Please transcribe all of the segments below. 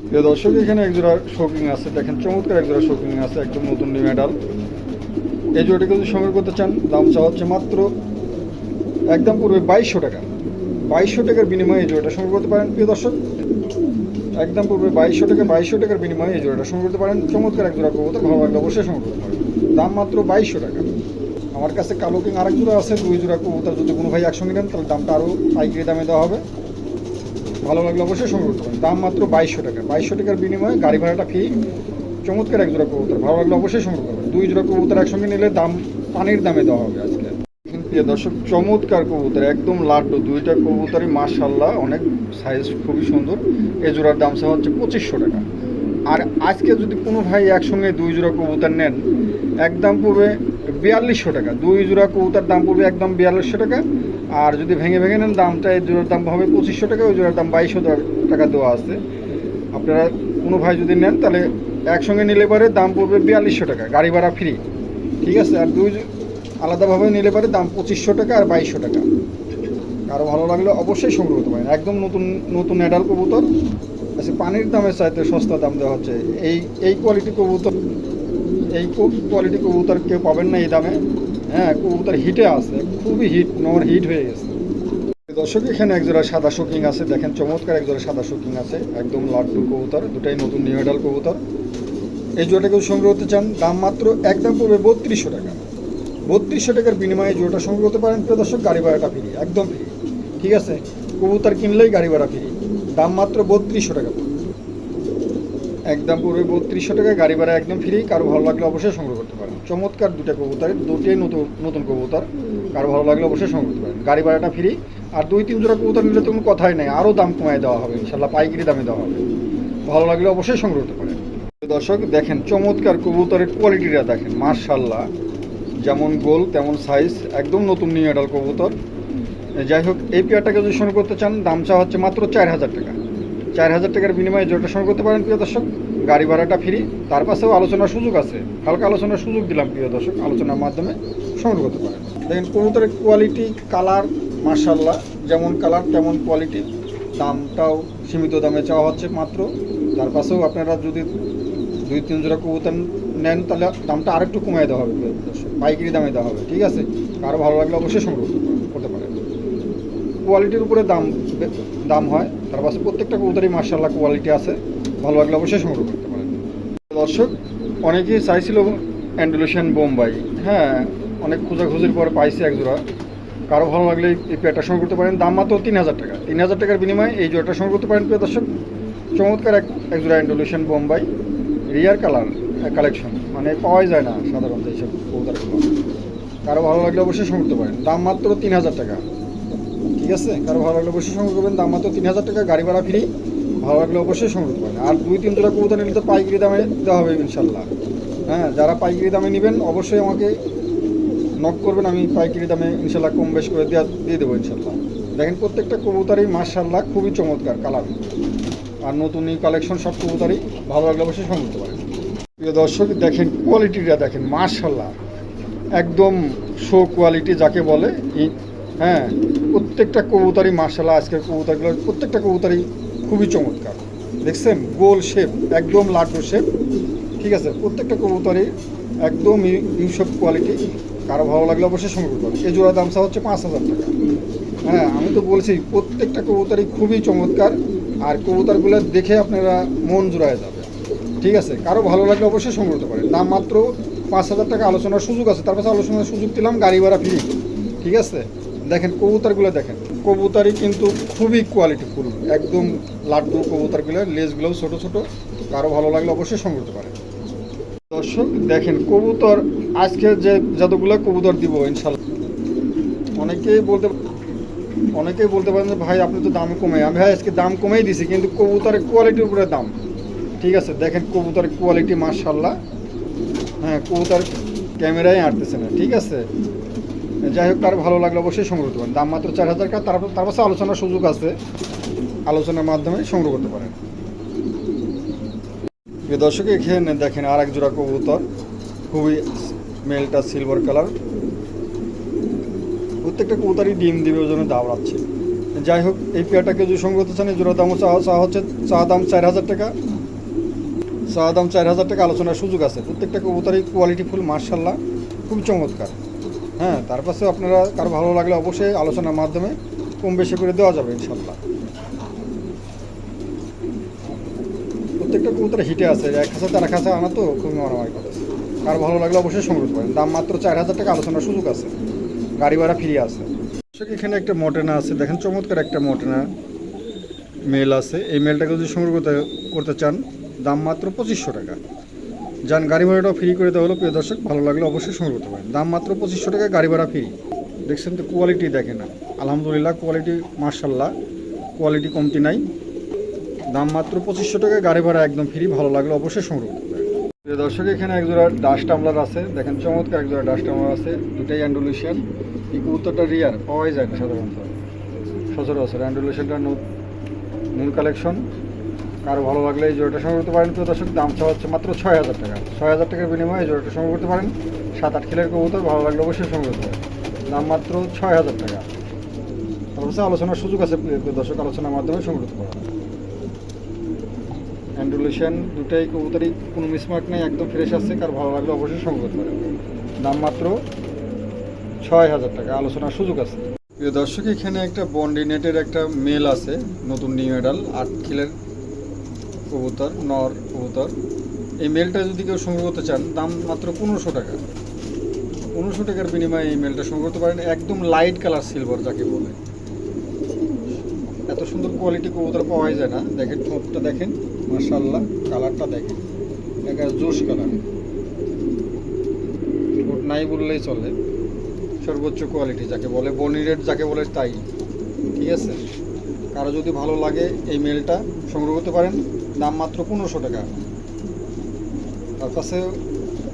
প্রিয় দর্শক, এখানে একজোড়া শৌকিং আছে, দেখেন চমৎকার একজোড়া শৌকিং আছে, একদম নতুন নিউ মেডাল। এই জোড়াটাকে যদি সংগ্রহ করতে চান, দাম চাওয়া হচ্ছে মাত্র একদম পূর্বে 2200 টাকা। 2200 টাকার বিনিময়ে এই জোড়াটা সংগ্রহ করতে পারেন প্রিয় দর্শক। একদম পূর্বে 2200 টাকার বিনিময়ে এই জোড়াটা সংগ্রহ করতে পারেন। চমৎকার একজোড়া কবুতর, ভালো লাগলে অবশ্যই সংগ্রহ করতে পারেন। দাম মাত্র 2200 টাকা। আমার কাছে কালো কিং আরেক জোড়া আছে, 2 জোড়া কবুতর যদি কোনো ভাই একসঙ্গে নেন তাহলে দামটা আরও পাইকারি দামে দেওয়া হবে। ভালো লাগলে অবশ্যই সংগ্রহ করতে পারেন। দাম মাত্র 2200 টাকা। 2200 টাকার বিনিময়ে গাড়ি ভাড়াটা ফ্রি। চমৎকার এক জোড়া কবুতর, ভালো লাগলে অবশ্যই সংগ্রহ করবেন। 2 জোড়া কবুতর একসঙ্গে নিলে দাম পানির দামে দেওয়া হবে আজকে। প্রিয় দর্শক, চমৎকার কবুতর, একদম লাড্ডু, 2টা কবুতরই মাশাআল্লাহ অনেক সাইজ খুবই সুন্দর। এই জোড়ার দাম হচ্ছে 2500 টাকা। আর আজকে যদি কোনো ভাই একসঙ্গে 2 জোড়া কবুতর নেন, একদম পড়বে 4200 টাকা। 2 জোড়া কবুতর দাম পড়বে একদম 4200 টাকা। আর যদি ভেঙে ভেঙে নেন, দামটা এই জোড়ার দাম হবে 2500 টাকা। ওই জোড়ার দাম 2200 টাকা দেওয়া আছে। আপনারা কোনো ভাই যদি নেন তাহলে একসঙ্গে নিলে পারে দাম পড়বে 4200 টাকা, গাড়ি ভাড়া ফ্রি। ঠিক আছে। আর আলাদাভাবে নিলে পারে দাম 2500 টাকা আর 2200 টাকা। কারো ভালো লাগলে অবশ্যই সংগ্রহ করতে পারেন। একদম নতুন নতুন অ্যাডাল কবুতর আচ্ছা, পানির দামের চাইতে সস্তা দাম দেওয়া হচ্ছে। এই কোয়ালিটি কবুতর, এই কোয়ালিটি কবুতর কেউ পাবেন না এই দামে। হ্যাঁ, কবুতর হিটে আছে, খুবই হিট, হিট হয়ে গেছে। দর্শক, এখানে একজোড়া সাদা শোকিং আছে, দেখেন চমৎকার একজোড়া সাদা শোকিং আছে, একদম লাড্ডু কবুতর, দুটাই নতুন নিউ অ্যাডাল কবুতর। এই জোড়াটা কেউ সংগ্রহ করতে চান, দাম মাত্র একদম পড়বে 3200 টাকা। 3200 টাকার বিনিময়ে জোড়াটা সংগ্রহ করতে পারেন প্রিয় দর্শক। গাড়ি ভাড়াটা ফ্রি, একদম ফ্রি। ঠিক আছে, কবুতর কিনলেই গাড়ি ভাড়া ফ্রি। দাম মাত্র 3200 টাকা। একদম পড়বে 3200 টাকা, গাড়ি ভাড়া একদম ফ্রি। কারো ভালো লাগলে অবশ্যই সংগ্রহ করতে পারেন। চমৎকার দুটা কবুতর, দুটোই নতুন নতুন কবুতর। কারো ভালো লাগলে অবশ্যই সংগ্রহ করতে পারেন, গাড়ি ভাড়াটা ফ্রি। আর 2-3 জোড়া কবুতর নিলে তো কোনো কথাই নেই, আরও দাম কমায় দেওয়া হবে ইনশাল্লাহ, পাইকারি দামে দেওয়া হবে। ভালো লাগলে অবশ্যই সংগ্রহ করতে পারেন। দর্শক দেখেন, চমৎকার কবুতরের কোয়ালিটিটা দেখেন, মাশাআল্লাহ, যেমন গোল তেমন সাইজ, একদম নতুন নিউ অ্যাডাল কবুতর। যাই হোক, এই পেয়ারটাকে যদি সংগ্রহ করতে চান, দাম চাওয়া হচ্ছে মাত্র 4000 টাকা। 4000 টাকার বিনিময়ে জোড়াটা সংগ্রহ করতে পারেন প্রিয় দর্শক। গাড়ি ভাড়াটা ফ্রি, তার পাশেও আলোচনার সুযোগ আছে, হালকা আলোচনার সুযোগ দিলাম প্রিয় দর্শক, আলোচনার মাধ্যমে সংগ্রহ করতে পারেন। দেখেন কবুতরের কোয়ালিটি, কালার মাশাআল্লাহ, যেমন কালার তেমন কোয়ালিটি। দামটাও সীমিত দামে চাওয়া হচ্ছে মাত্র। তার পাশেও আপনারা যদি 2-3 জোড়া কবুতর নেন তাহলে দামটা আরেকটু কমিয়ে দেওয়া হবে প্রিয় দর্শক, পাইকারি দামে দেওয়া হবে। ঠিক আছে, কারো ভালো লাগলে অবশ্যই সংগ্রহ করতে পারেন। কোয়ালিটির উপরে দাম হয়। তার পাশে প্রত্যেকটা কবুতরই মাশাআল্লাহ কোয়ালিটি আছে, ভালো লাগলে অবশ্যই সংগ্রহ করতে পারেন। দর্শক, অনেকেই চাইছিল অ্যান্ডালুসিয়ান বোম্বাই। হ্যাঁ, অনেক খোঁজাখুঁজির পর পাইছে এক জোড়া। কারো ভালো লাগলে এই পেয়ারটা সংগ্রহ করতে পারেন। দাম মাত্র 3000 টাকা। 3000 টাকার বিনিময়ে এই জোড়াটা সংগ্রহ করতে পারেন প্রিয় দর্শক। চমৎকার এক জোড়া অ্যান্ডালুসিয়ান বোম্বাই, রিয়ার কালার কালেকশন, মানে পাওয়াই যায় না সাধারণত এইসব কবুতরগুলো। কারো ভালো লাগলে অবশ্যই সংগ্রহ করতে পারেন। দাম মাত্র 3000 টাকা। ঠিক আছে, কারো ভালো লাগলে অবশ্যই সংগ্রহ করবেন। দাম মাত্র 3000 টাকা, গাড়ি ভাড়া ফ্রি। ভালো লাগলে অবশ্যই সংগ্রহ করতে পারেন। আর 2-3 জোড়া কবুতর নিলে তো পাইকারি দামে দেওয়া হবে ইনশাল্লাহ। হ্যাঁ, যারা পাইকারি দামে নেবেন অবশ্যই আমাকে নক করবেন, আমি পাইকারি দামে ইনশাল্লাহ কম বেশ করে দিয়ে দেবো ইনশাল্লাহ। দেখেন প্রত্যেকটা কবুতরই মাশাআল্লাহ খুবই চমৎকার কালার, আর নতুন এই কালেকশন সব কবুতরই। ভালো লাগলে অবশ্যই সংগ্রহ করতে পারেন। প্রিয় দর্শক দেখেন কোয়ালিটিটা দেখেন, মাশাআল্লাহ, একদম শো কোয়ালিটি যাকে বলে। হ্যাঁ, প্রত্যেকটা কবুতরই মাশাআল্লাহ, আজকের কবুতরগুলো প্রত্যেকটা কবুতরই খুবই চমৎকার। দেখছেন গোল শেপ, একদম লাড্ডু শেপ। ঠিক আছে, প্রত্যেকটা কবুতরই একদম ইউসব কোয়ালিটি। কারো ভালো লাগলে অবশ্যই সংগ্রহ করবেন। এই জোড়া দাম হচ্ছে 5000 টাকা। হ্যাঁ, আমি তো বলছি প্রত্যেকটা কবুতরই খুবই চমৎকার, আর কবুতরগুলো দেখে আপনারা মন জুড়ায় যাবে। ঠিক আছে, কারো ভালো লাগলে অবশ্যই সংগ্রহ করতে পারেন। দাম মাত্র 5000 টাকা, আলোচনার সুযোগ আছে। তার পাশে আলোচনার সুযোগ দিলাম, গাড়ি ভাড়া ফ্রি। ঠিক আছে, দেখেন কবুতরগুলো দেখেন, কবুতরই কিন্তু খুবই কোয়ালিটিফুল, একদম লাড্ডু কবুতরগুলো, লেজগুলোও ছোটো ছোটো। কারো ভালো লাগলে অবশ্যই সংগ্রহ করতে পারেন। দর্শক দেখেন কবুতর, আজকে যে যতগুলো কবুতর দিব ইনশাল্লাহ, অনেকেই বলতে পারেন যে ভাই আপনি তো দাম কমে, আমি ভাই আজকে দাম কমেই দিছি, কিন্তু কবুতরের কোয়ালিটির উপরে দাম। ঠিক আছে, দেখেন কবুতরের কোয়ালিটি মাশাআল্লাহ। হ্যাঁ, কবুতর ক্যামেরায় আঁটতেছে না। ঠিক আছে, যাই হোক, কারো ভালো লাগলে অবশ্যই সংগ্রহ করতে পারেন। দাম মাত্র 4000 টাকা। তার পাশে আলোচনার সুযোগ আছে, আলোচনার মাধ্যমে সংগ্রহ করতে পারেন। দর্শক এখানে দেখেন আর এক জোড়া কবুতর, খুবই মেলটা সিলভার কালার। প্রত্যেকটা কবুতরই ডিম দিবে, ওই জন্য দাওড়াচ্ছে। যাই হোক, এই পেয়ারটাকে যদি সংগ্রহ করতে চান, এই জোড়া দাম হচ্ছে চা দাম 4,000 টাকা। চা দাম 4,000 টাকা, আলোচনার সুযোগ আছে। প্রত্যেকটা কবুতরই কোয়ালিটি ফুল, মার্শাল্লাহ, খুব চমৎকার। হ্যাঁ, তার পাশে আপনারা কারো ভালো লাগলে অবশ্যই আলোচনার মাধ্যমে কম বেশি করে দেওয়া যাবে ইনশাল্লাহ। প্রত্যেকটা কবুতর হিটে আছে, এক খাঁচা তারা খাঁচা আনা তো খুবই মারামারি করে। কার ভালো লাগলে অবশ্যই সংগ্রহ করেন। দাম মাত্র 4,000 টাকা, আলোচনার সুযোগ আছে, গাড়ি ভাড়া ফ্রি আছে। এখানে একটা মটেনা আছে, দেখেন চমৎকার একটা মটেনা মেল আছে। এই মেলটাকে যদি সংগ্রহ করতে চান, দাম মাত্র 2500 টাকা। যান, গাড়ি ভাড়াটাও ফ্রি করে দেওয়া হলো। প্রিয় দর্শক, ভালো লাগলে অবশ্যই সংগ্রহ করতে পারেন। দাম মাত্র 2500 টাকা, গাড়ি ভাড়া ফ্রি। দেখছেন তো, কোয়ালিটি দেখেন না, আলহামদুলিল্লাহ, কোয়ালিটি মার্শাল্লাহ, কোয়ালিটি কমতি নাই। দাম মাত্র 2500 টাকা, গাড়ি ভাড়া একদম ফ্রি। ভালো লাগলে অবশ্যই সংগ্রহ করতে পারেন। প্রিয় দর্শক, এখানে একজোড়া ডাস্ট টামলার আছে, দেখেন চমৎকার একজোড়া ডাস্ট টামলার আছে, দুটাই অ্যান্ডুলেশিয়ান। এই কবুতরটা রিয়ার, পাওয়াই যায় না সাধারণত, সচরাচর। অ্যান্ডুলেশিয়ানটা নিউ কালেকশন। কারো ভালো লাগলে এই জোড়াটা সংগ্রহ করতে পারেন। প্রিয় দর্শক, দাম চাওয়া হচ্ছে মাত্র 6,000 টাকা। 6,000 টাকার বিনিময়ে এই জোড়াটা সংগ্রহ করতে পারেন। 7-8 কিলোর কবুতর, ভালো লাগলে অবশ্যই সংগ্রহ করতে পারেন। দাম মাত্র 6,000 টাকা। অবশ্যই আলোচনার সুযোগ আছে। প্রিয় দর্শক, আলোচনার মাধ্যমে সংগ্রহ করতে পারেন। অ্যান্ডুলেশিয়ান দুটাই কবুতরই কোনো মিসমার্ক নেই, একদম ফ্রেশ আছে। কার ভালো লাগলে অবশ্যই সংগ্রহ করতে পারেন। দাম মাত্র 6,000 টাকা, আলোচনার সুযোগ আছে। প্রিয় দর্শক, এখানে একটা বন্ডিনেটের একটা মেল আছে, নতুন নিউ মেডাল, 8 কিলের কবুতর, নর কবুতর। এই মেলটা যদি কেউ সংগ্রহ করতে চান, দাম মাত্র 1500 টাকা। 1500 টাকার বিনিময়ে এই মেলটা সংগ্রহ করতে পারেন। একদম লাইট কালার সিলভার যাকে বলে, এত সুন্দর কোয়ালিটি কবুতর পাওয়াই যায় না। দেখেন ঠোঁটটা দেখেন, মাশাআল্লাহ, কালারটা দেখেন, একটা জোশ কালার। ঠোঁট নাই বললেই চলে, সর্বোচ্চ কোয়ালিটি যাকে বলে, বনি রেড যাকে বলে তাই। ঠিক আছে, কারো যদি ভালো লাগে এই মেলটা সংগ্রহ করতে পারেন। দাম মাত্র 1500 টাকা। তার কাছে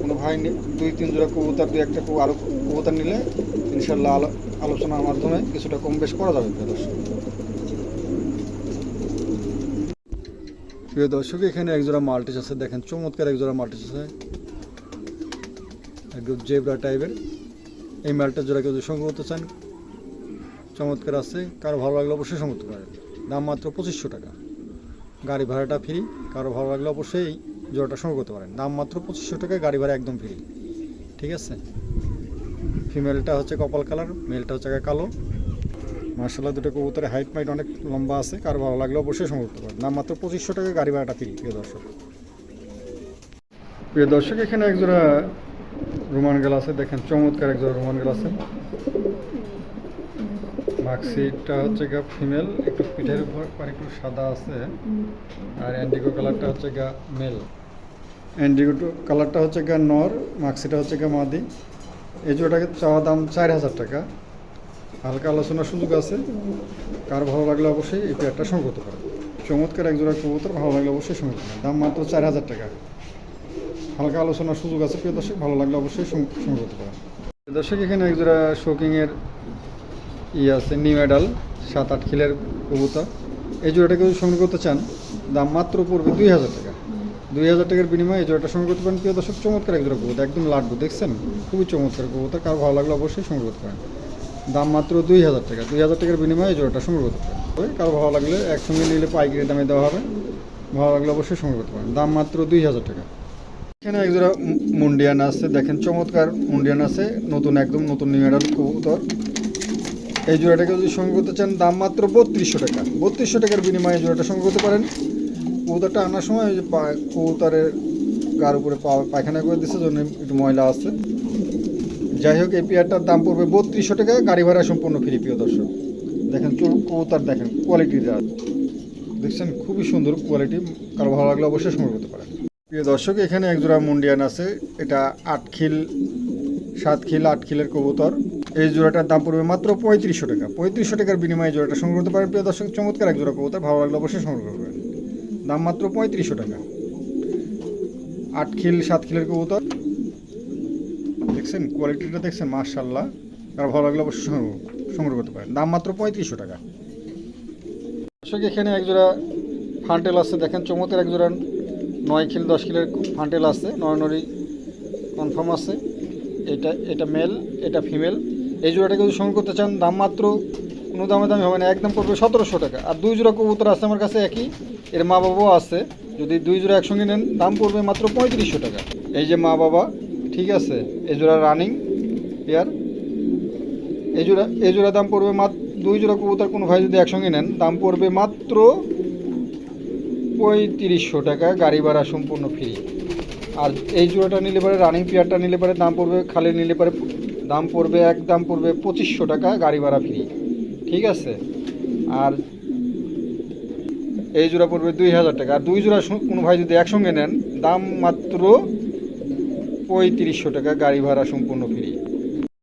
কোনো ভাই 2-3 জোড়া কবুতর, 2-1টা আরও কবুতর নিলে ইনশাল্লাহ আলোচনার মাধ্যমে কিছুটা কম বেশ করা যাবে। প্রিয় দর্শক, এখানে একজোড়া মাল্টিস আছে, দেখেন চমৎকার একজোড়া মাল্টিস আছে, একদম জেব্রা টাইপের। এই মালটার জোড়া কেউ সংগ্রহ করতে চান, চমৎকার আছে। কারো ভালো লাগলে অবশ্যই সংগ্রহ করতে পারেন। দাম মাত্র 2500 টাকা, গাড়ি ভাড়াটা ফ্রি। কারো ভালো লাগলে অবশ্যই এই জোড়াটা সংগ্রহ করতে পারেন। দাম মাত্র 2500 টাকা, গাড়ি ভাড়া একদম ফ্রি। ঠিক আছে, ফিমেলটা হচ্ছে কপাল কালার, মেলটা হচ্ছে কালো। মার্শাল্লাহ, দুটো কবুতরের হাইট মাইট অনেক লম্বা আছে। কারো ভালো লাগলে অবশ্যই সংগ্রহ করতে পারেন। দাম মাত্র 2500 টাকা, গাড়ি ভাড়াটা ফ্রি। প্রিয় দর্শক, এখানে একজোড়া রোমান গেল আছে, দেখেন চমৎকার একজোড়া রোমান গেল আছে। মাক্সিটা হচ্ছে গা ফিমেল, একটু পিঠের উপর একটু সাদা আছে। আর অ্যান্ডিগো কালারটা হচ্ছে গা মেল। অ্যান্ডিগো কালারটা হচ্ছে গা নর, মাক্সিটা হচ্ছে গা মাদি। এই জোড়াটাকে চাওয়া দাম 4,000 টাকা, হালকা আলোচনার সুযোগ আছে। কার ভালো লাগলে অবশ্যই এই পেয়ারটা সংগ্রহ করতে পারেন। চমৎকার একজোড়া কবুতর, ভালো লাগলে অবশ্যই সংগ্রহ করতে পারেন। দাম মাত্র 4,000 টাকা, হালকা আলোচনার সুযোগ আছে। প্রিয় দর্শক, ভালো লাগলে অবশ্যই সংগ্রহ করতে পারেন। প্রিয় দর্শক, এখানে একজোড়া শোকিংয়ের আছে, নিউ মেডাল, 7-8 কিলের কবুতর। এই জোড়াটাকে যদি সংগ্রহ করতে চান, দাম মাত্র পড়বে 2,000 টাকা। 2,000 টাকার বিনিময়ে এই জোড়াটা সংগ্রহ করতে পারেন। প্রিয় দর্শক, চমৎকার একজোড়া কবুতর, একদম লাড্ডু, দেখছেন খুবই চমৎকার কবুতর। কারো ভালো লাগলে অবশ্যই সংগ্রহ করতে পারেন। দাম মাত্র 2,000 টাকা। 2,000 টাকার বিনিময়ে এই জোড়াটা সংগ্রহ করতে পারেন। কারো ভালো লাগলে একসঙ্গে নিলে পাইকারি দামে দেওয়া হবে। ভালো লাগলে অবশ্যই সংগ্রহ করতে পারেন। দাম মাত্র 2,000 টাকা। এখানে একজোড়া মুন্ডিয়ান আছে, দেখেন চমৎকার মুন্ডিয়ান আছে, নতুন একদম নতুন নিউ মেডাল কবুতর। এই জোড়াটাকে যদি সংগ্রহ করতে চান, দাম মাত্র 3200 টাকা। 3200 টাকার বিনিময়ে জোড়াটা সংগ্রহ করতে পারেন। কবুতরটা আনার সময় ওই যে কবুতরের গার উপরে পায়খানা করে দিচ্ছে, জন্য একটু ময়লা আছে। যাই হোক, এই পেয়ারটার দাম পড়বে 3200 টাকা, গাড়ি ভাড়া সম্পূর্ণ ফ্রি। প্রিয় দর্শক, দেখেন কবুতর, দেখেন কোয়ালিটিটা দেখছেন, খুবই সুন্দর কোয়ালিটি। কারো ভালো লাগলে অবশ্যই সংগ্রহ করতে পারেন। প্রিয় দর্শক, এখানে একজোড়া মুন্ডিয়ান আছে, এটা 8 খিল 7 খিল 8 খিলের কবুতর। এই জোড়াটার দাম পড়বে মাত্র 3500 টাকা। 3500 টাকার বিনিময়ে জোড়াটা সংগ্রহ করতে পারেন। প্রিয় দর্শক, চমৎকার এক জোড়া কবুতর, ভালো লাগলে অবশ্যই সংগ্রহ করবেন। দাম মাত্র 3500 টাকা, 8 খিল 7 খিলের কবুতর। দেখছেন কোয়ালিটিটা, দেখছেন মাশাআল্লাহ। আর ভালো লাগলে অবশ্যই সংগ্রহ করতে পারেন। দাম মাত্র 3500 টাকা। দর্শক, এখানে একজোড়া ফান্টেল আছে, দেখেন চমৎকার একজোড়া 9 খিল 10 খিলের ফান্টেল আছে, নরনরি কনফার্ম আছে। এটা মেল, এটা ফিমেল। এই জোড়াটাকে যদি সংগ্রহ করতে চান, দাম মাত্র কোনো দামি হবে না, একদম পড়বে 1700 টাকা। আর 2 জোড়া কবুতর আছে আমার কাছে একই, এর মা বাবাও আছে, যদি 2 জোড়া একসঙ্গে নেন দাম পড়বে মাত্র 3500 টাকা। এই যে মা বাবা, ঠিক আছে, এই জোড়া রানিং পেয়ার, এই জোড়া দাম পড়বে মাত্র, 2 জোড়া কবুতর কোনো ভাই যদি একসঙ্গে নেন দাম পড়বে মাত্র 3500 টাকা, গাড়ি ভাড়া সম্পূর্ণ ফ্রি। আর এই জোড়াটা নিলে পরে, রানিং পেয়ারটা নিলে পরে দাম পড়বে, খালি নিলে পরে দাম পড়বে, একদম পড়বে 2500 টাকা, গাড়ি ভাড়া ফ্রি, ঠিক আছে। আর এই জোড়া পড়বে 2000 টাকা। আর 2 জোড়া কোনো ভাই যদি একসঙ্গে নেন দাম মাত্র 3500 টাকা, গাড়ি ভাড়া সম্পূর্ণ ফ্রি।